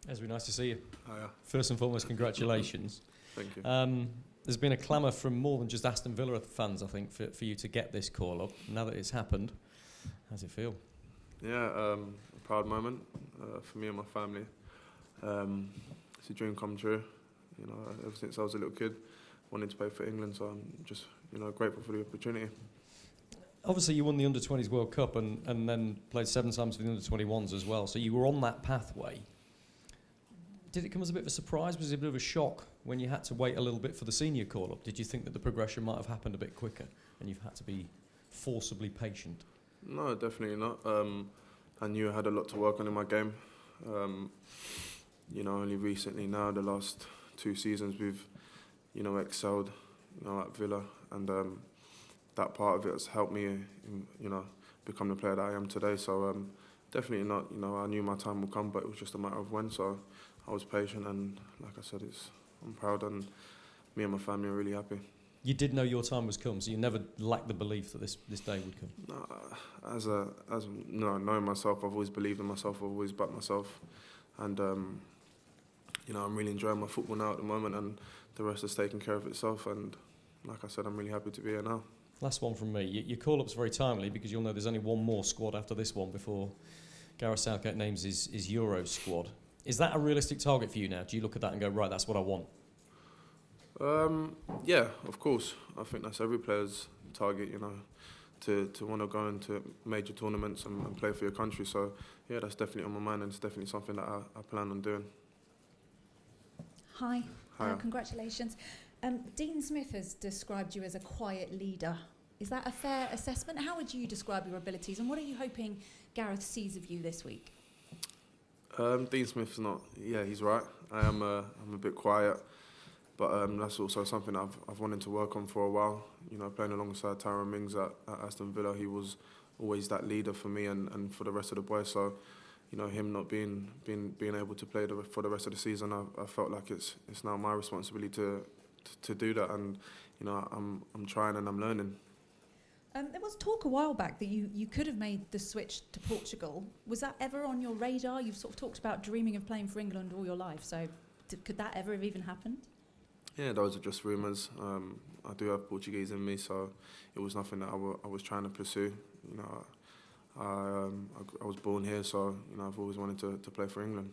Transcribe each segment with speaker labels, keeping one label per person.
Speaker 1: Ezri, nice to see you.
Speaker 2: Hiya.
Speaker 1: First and foremost, congratulations.
Speaker 2: Thank you.
Speaker 1: There's been a clamour from more than just Aston Villa fans, I think, for you to get this call-up. Now that it's happened, how does it feel?
Speaker 2: Yeah, a proud moment for me and my family. It's a dream come true. You know, ever since I was a little kid, wanted to play for England, so I'm just, grateful for the opportunity.
Speaker 1: Obviously, you won the Under-20s World Cup and then played 7 times for the Under-21s as well, so you were on that pathway. Did it come as a bit of a surprise? Was it a bit of a shock when you had to wait a little bit for the senior call-up? Did you think that the progression might have happened a bit quicker and you've had to be forcibly patient?
Speaker 2: No, definitely not. I knew I had a lot to work on in my game. Only recently now, the last 2 seasons, we've, excelled, at Villa, and that part of it has helped me, become the player that I am today. So definitely not. I knew my time would come, but it was just a matter of when. So I was patient, and like I said, I'm proud, and me and my family are really happy.
Speaker 1: You did know your time was come, so you never lacked the belief that this day would come.
Speaker 2: No, knowing myself, I've always believed in myself. I've always backed myself, and I'm really enjoying my football now at the moment, and the rest is taking care of itself. And like I said, I'm really happy to be here now.
Speaker 1: Last one from me. Your call-up's very timely because you'll know there's only one more squad after this one before Gareth Southgate names his Euro squad. Is that a realistic target for you now? Do you look at that and go, right, that's what I want?
Speaker 2: Yeah, of course. I think that's every player's target, to want to go into major tournaments and play for your country. So, yeah, that's definitely on my mind, and it's definitely something that I plan on doing.
Speaker 3: Hi.
Speaker 2: Hiya.
Speaker 3: Congratulations. Dean Smith has described you as a quiet leader. Is that a fair assessment? How would you describe your abilities, and what are you hoping Gareth sees of you this week?
Speaker 2: Dean Smith's not. Yeah, he's right. I'm a bit quiet, but that's also something I've wanted to work on for a while. Playing alongside Tyrone Mings at Aston Villa, he was always that leader for me and for the rest of the boys. So, him not being able to play for the rest of the season, I felt like it's now my responsibility to do that, and I'm trying and I'm learning.
Speaker 3: There was talk a while back that you could have made the switch to Portugal. Was that ever on your radar? You've sort of talked about dreaming of playing for England all your life, so could that ever have even happened?
Speaker 2: Yeah, those are just rumours. I do have Portuguese in me, so it was nothing that I was trying to pursue. I was born here, so I've always wanted to play for England.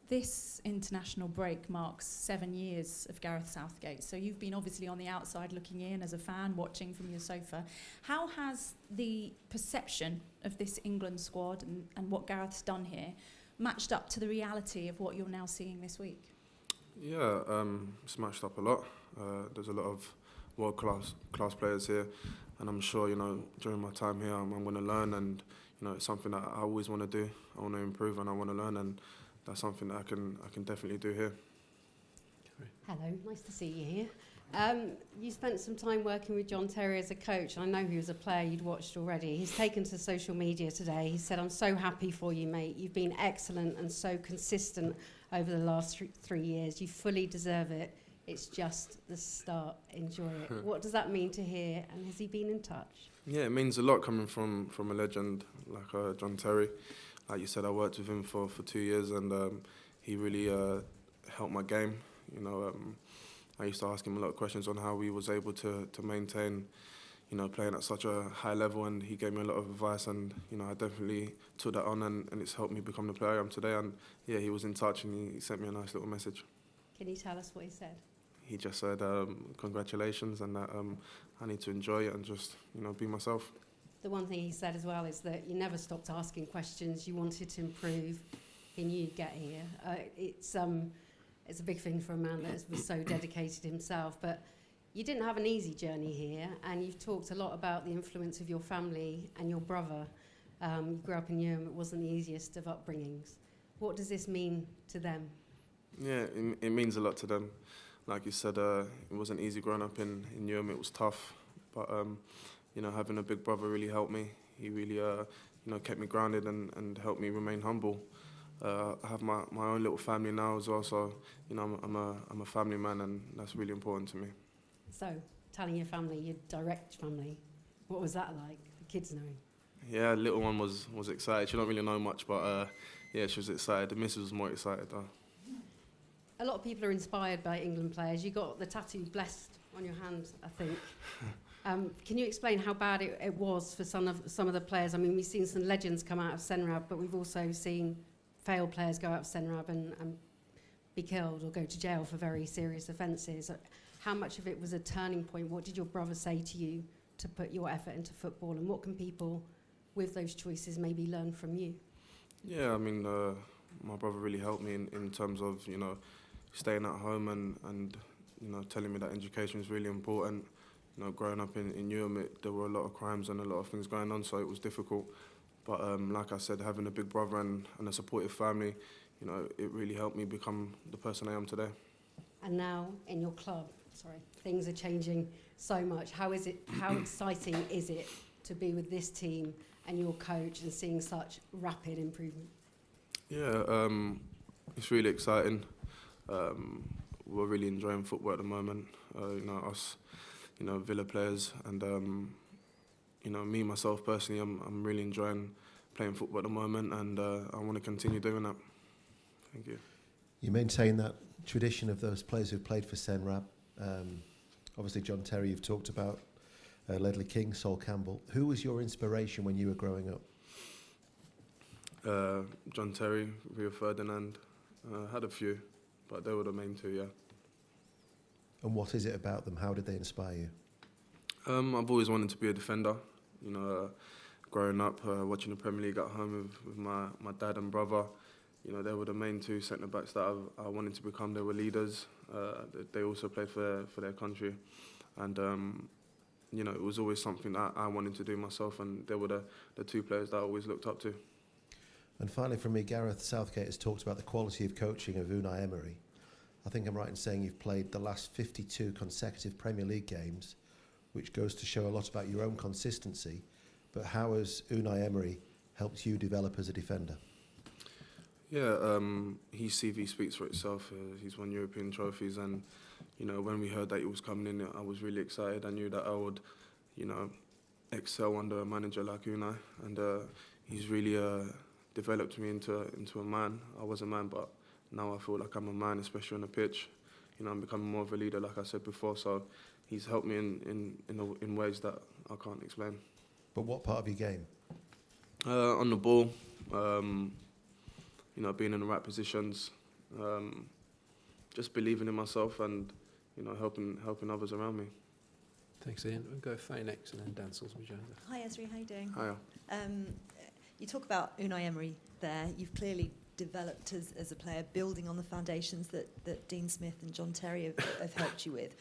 Speaker 3: This international break marks 7 years of Gareth Southgate, so you've been obviously on the outside looking in as a fan, watching from your sofa. How has the perception of this England squad and what Gareth's done here matched up to the reality of what you're now seeing this week? Yeah,
Speaker 2: it's matched up a lot. There's a lot of world-class players here, and I'm sure, during my time here, I'm going to learn, and, it's something that I always want to do. I want to improve and I want to learn, and that's something that I can definitely do here.
Speaker 4: Hello, nice to see you here. You spent some time working with John Terry as a coach. I know he was a player you'd watched already. He's taken to social media today. He said, "I'm so happy for you, mate. You've been excellent and so consistent over the last 3 years. You fully deserve it. It's just the start. Enjoy it." What does that mean to hear? And has he been in touch?
Speaker 2: Yeah, it means a lot coming from a legend like John Terry. Like you said, I worked with him for 2 years, and he really helped my game. I used to ask him a lot of questions on how he was able to maintain, playing at such a high level, and he gave me a lot of advice, and I definitely took that on, and it's helped me become the player I am today. And yeah, he was in touch, and he sent me a nice little message.
Speaker 4: Can you tell us what he said?
Speaker 2: He just said congratulations, and that I need to enjoy it and just be myself.
Speaker 4: The one thing he said as well is that you never stopped asking questions. You wanted to improve. He knew you'd get here. It's a big thing for a man that was so dedicated himself. But you didn't have an easy journey here, and you've talked a lot about the influence of your family and your brother. You grew up in Newham. It wasn't the easiest of upbringings. What does this mean to them?
Speaker 2: Yeah, it means a lot to them. Like you said, it wasn't easy growing up in Newham. It was tough, but having a big brother really helped me. He really, kept me grounded and helped me remain humble. I have my own little family now as well, so I'm a family man, and that's really important to me.
Speaker 4: So, telling your family, your direct family, what was that like? The kids knowing?
Speaker 2: Yeah, little one was excited. She don't really know much, but Yeah, she was excited. The missus was more excited though.
Speaker 4: A lot of people are inspired by England players. You got the tattoo blessed on your hand, I think. Can you explain how bad it was for some of the players? I mean, we've seen some legends come out of Senrab, but we've also seen failed players go out of Senrab and be killed or go to jail for very serious offences. How much of it was a turning point? What did your brother say to you to put your effort into football, and what can people with those choices maybe learn from you?
Speaker 2: Yeah, I mean, my brother really helped me in terms of, you know, staying at home and you know, telling me that education is really important. You know, growing up in Newham, there were a lot of crimes and a lot of things going on, so it was difficult. But like I said, having a big brother and a supportive family, you know, it really helped me become the person I am today.
Speaker 4: And now in your club, things are changing so much. How exciting is it to be with this team and your coach and seeing such rapid improvement?
Speaker 2: Yeah, it's really exciting. We're really enjoying football at the moment. You know, us, you know, Villa players, and you know, me myself personally, I'm really enjoying playing football at the moment, and I want to continue doing that. Thank you.
Speaker 5: You maintain that tradition of those players who've played for Senrab. Obviously, John Terry, you've talked about Ledley King, Sol Campbell. Who was your inspiration when you were growing up?
Speaker 2: John Terry, Ferdinand, had a few, but they were the main two, yeah.
Speaker 5: And what is it about them? How did they inspire you?
Speaker 2: I've always wanted to be a defender. You know, growing up, watching the Premier League at home with my dad and brother, you know, they were the main two centre-backs that I wanted to become. They were leaders. They also played for their country. And, you know, it was always something that I wanted to do myself, and they were the two players that I always looked up to.
Speaker 5: And finally, from me, Gareth Southgate has talked about the quality of coaching of Unai Emery. I think I'm right in saying you've played the last 52 consecutive Premier League games, which goes to show a lot about your own consistency. But how has Unai Emery helped you develop as a defender?
Speaker 2: Yeah, his CV speaks for itself. He's won European trophies, and you know, when we heard that he was coming in, I was really excited. I knew that I would, you know, excel under a manager like Unai, and he's really developed me into a man. I was a man, but now I feel like I'm a man, especially on the pitch. You know, I'm becoming more of a leader, like I said before. So he's helped me in ways that I can't explain.
Speaker 5: But what part of your game?
Speaker 2: On the ball, you know, being in the right positions, just believing in myself, and you know, helping others around me.
Speaker 6: Thanks, Ian. We'll go Faye next, and then Dan Salisbury Jones.
Speaker 7: Hi, Ezri. How you doing?
Speaker 2: Hiya.
Speaker 7: You talk about Unai Emery there. You've clearly developed as a player, building on the foundations that Dean Smith and John Terry have helped you with.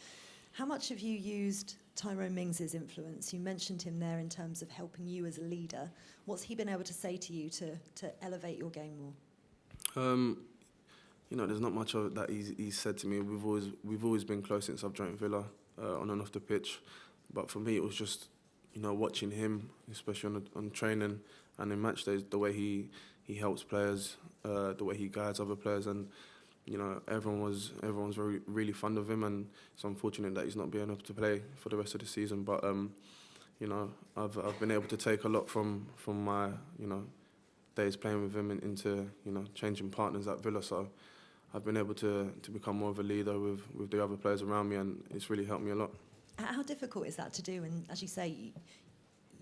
Speaker 7: How much have you used Tyrone Mings' influence? You mentioned him there in terms of helping you as a leader. What's he been able to say to you to elevate your game more?
Speaker 2: You know, there's not much of that he's said to me. We've always been close since I've joined Villa, on and off the pitch. But for me, it was just, you know, watching him, especially on training and in match days, the way he helps players, the way he guides other players, and you know, everyone's really fond of him, and it's unfortunate that he's not being able to play for the rest of the season. But you know, I've been able to take a lot from my, you know, days playing with him into, you know, changing partners at Villa. So I've been able to become more of a leader with the other players around me, and it's really helped me a lot.
Speaker 7: How difficult is that to do? And as you say,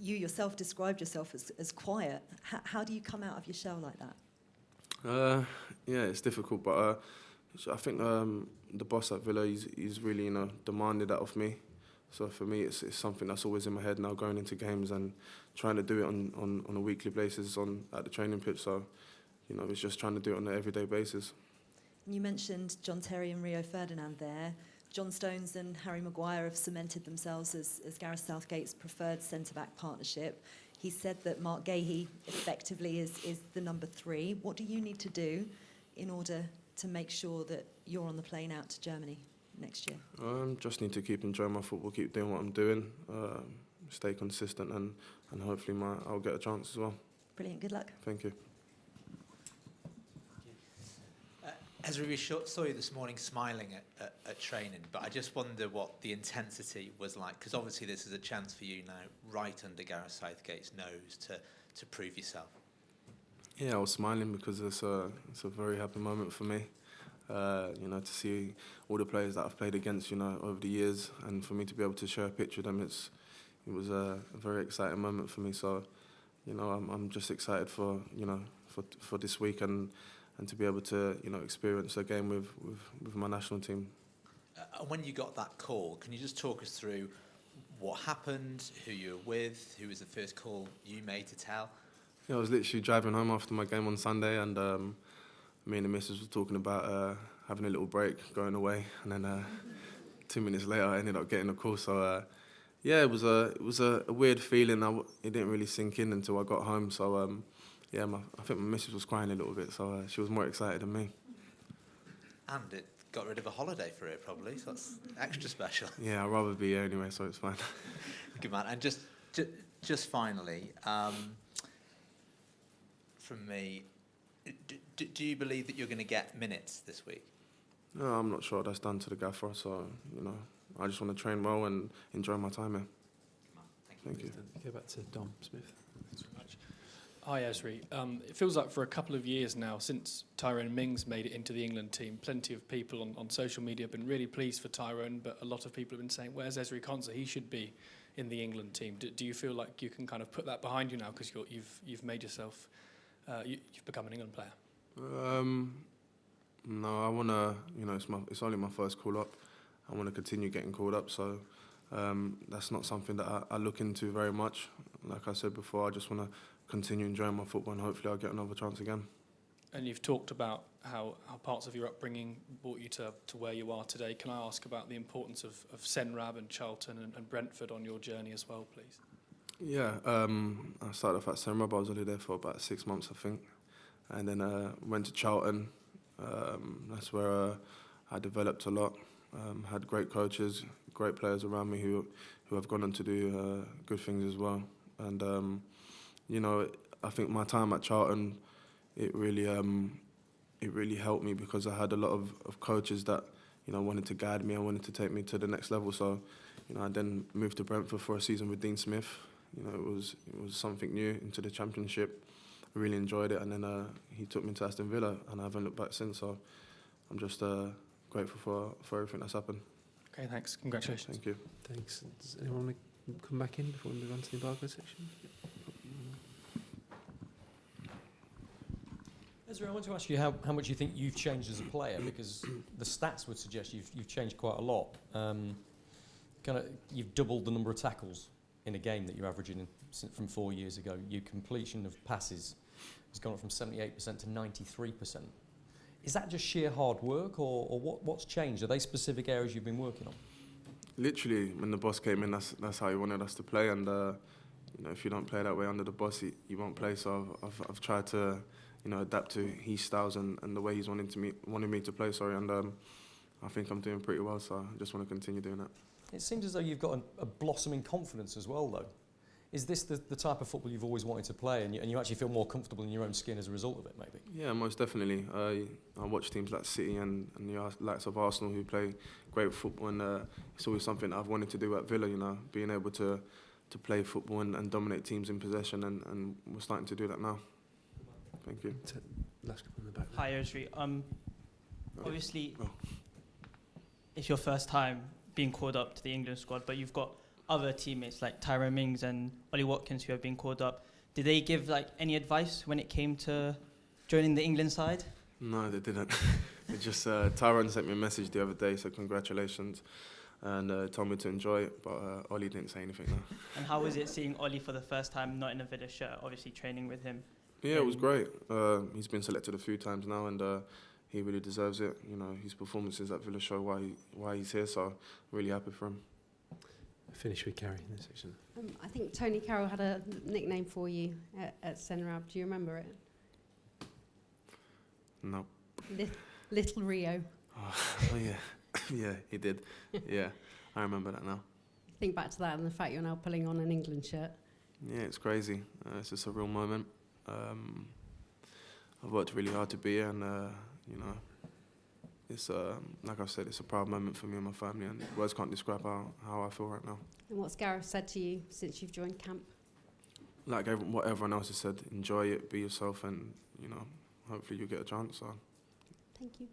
Speaker 7: you yourself described yourself as quiet. How do you come out of your shell like that?
Speaker 2: Yeah, it's difficult, but I think the boss at Villa, he's really, you know, demanded that of me. So for me, it's something that's always in my head now, going into games and trying to do it on a weekly basis at the training pitch. So, you know, it's just trying to do it on an everyday basis.
Speaker 7: And you mentioned John Terry and Rio Ferdinand there. John Stones and Harry Maguire have cemented themselves as Gareth Southgate's preferred centre-back partnership. He said that Mark Gahey effectively is the number 3. What do you need to do in order to make sure that you're on the plane out to Germany next year?
Speaker 2: Just need to keep enjoying my football, keep doing what I'm doing, stay consistent, and hopefully I'll get a chance as well.
Speaker 7: Brilliant. Good luck.
Speaker 2: Thank you.
Speaker 8: Ezri, we saw you this morning smiling at training, but I just wonder what the intensity was like, because obviously this is a chance for you now, right under Gareth Southgate's nose, to prove yourself.
Speaker 2: Yeah, I was smiling because it's a very happy moment for me. To see all the players that I've played against, over the years, and for me to be able to share a picture of them, it was a very exciting moment for me. So, I'm just excited for this week and to be able to experience a game with my national team.
Speaker 8: And when you got that call, can you just talk us through what happened, who you were with, who was the first call you made to tell?
Speaker 2: Yeah, I was literally driving home after my game on Sunday, and me and the missus were talking about having a little break, going away, and then 2 minutes later I ended up getting a call. So it was a weird feeling. It didn't really sink in until I got home. So I think my missus was crying a little bit. So she was more excited than me.
Speaker 8: And it got rid of a holiday for it, probably. So that's extra special.
Speaker 2: Yeah, I'd rather be here anyway, so it's fine.
Speaker 8: Good man. And just finally, from me, do you believe that you're going to get minutes this week?
Speaker 2: No, I'm not sure. That's down to the gaffer. So I just want to train well and enjoy my time here. Thank you.
Speaker 6: Go back to Dom Smith.
Speaker 9: Thanks very much. Hi, Ezri. It feels like for a couple of years now, since Tyrone Mings made it into the England team, plenty of people on social media have been really pleased for Tyrone, but a lot of people have been saying, where's Ezri Konsa? He should be in the England team. Do you feel like you can kind of put that behind you now because you've made yourself, you've become an England player?
Speaker 2: No, I want to, it's only my first call-up. I want to continue getting called up, so that's not something that I look into very much. Like I said before, I just want to continue enjoying my football and hopefully I'll get another chance again.
Speaker 9: And you've talked about how parts of your upbringing brought you to where you are today. Can I ask about the importance of Senrab and Charlton and Brentford on your journey as well, please?
Speaker 2: Yeah, I started off at Senrab. I was only there for about 6 months, I think. And then went to Charlton. That's where I developed a lot. Had great coaches, great players around me who have gone on to do good things as well. And I think my time at Charlton, it really helped me because I had a lot of coaches that wanted to guide me and wanted to take me to the next level. So I then moved to Brentford for a season with Dean Smith. It was something new into the Championship. I really enjoyed it, and then he took me to Aston Villa, and I haven't looked back since. So I'm just grateful for everything that's happened.
Speaker 9: Okay, thanks. Congratulations.
Speaker 2: Thank you.
Speaker 6: Thanks. Does anyone want to come back in before we move on to the embargo section?
Speaker 1: Ezra, I want to ask you how much you think you've changed as a player, because the stats would suggest you've changed quite a lot. You've doubled the number of tackles in a game that you're averaging from 4 years ago. Your completion of passes has gone up from 78% to 93%. Is that just sheer hard work, or what's changed? Are they specific areas you've been working on?
Speaker 2: Literally, when the boss came in, that's how he wanted us to play, and if you don't play that way under the boss, you won't play. So I've tried to adapt to his styles and the way he's wanted me to play. And I think I'm doing pretty well. So I just want to continue doing that.
Speaker 1: It seems as though you've got a blossoming confidence as well, though. Is this the type of football you've always wanted to play, and you actually feel more comfortable in your own skin as a result of it, maybe? Yeah,
Speaker 2: most definitely. I watch teams like City and the likes of Arsenal who play great football, and it's always something I've wanted to do at Villa, being able to play football and dominate teams in possession, and we're starting to do that now. Thank you.
Speaker 6: Let's go on the back.
Speaker 10: Hi, Ezri. Obviously, it's your first time being called up to the England squad, but you've got other teammates like Tyrone Mings and Ollie Watkins who have been called up. Did they give any advice when it came to joining the England side?
Speaker 2: No, they didn't. They just Tyrone sent me a message the other day, said congratulations, and told me to enjoy it. But Ollie didn't say anything. No.
Speaker 10: And how was it seeing Ollie for the first time, not in a Villa shirt, obviously training with him?
Speaker 2: Yeah, it was great. He's been selected a few times now, and he really deserves it. His performances at Villa show why he's here. So really happy for him.
Speaker 6: Finish with Carrie in this section.
Speaker 4: I think Tony Carroll had a nickname for you at Senrab. Do you remember it?
Speaker 2: No.
Speaker 4: Little Rio.
Speaker 2: Oh yeah. Yeah, he did. Yeah, I remember that now.
Speaker 4: Think back to that and the fact you're now pulling on an England shirt.
Speaker 2: Yeah, it's crazy. It's just a real moment. I've worked really hard to be here, and it's like I've said, it's a proud moment for me and my family, and words can't describe how I feel right now.
Speaker 4: And what's Gareth said to you since you've joined camp?
Speaker 2: like what everyone else has said, enjoy it, be yourself, and hopefully you get a chance. So.
Speaker 4: Thank you.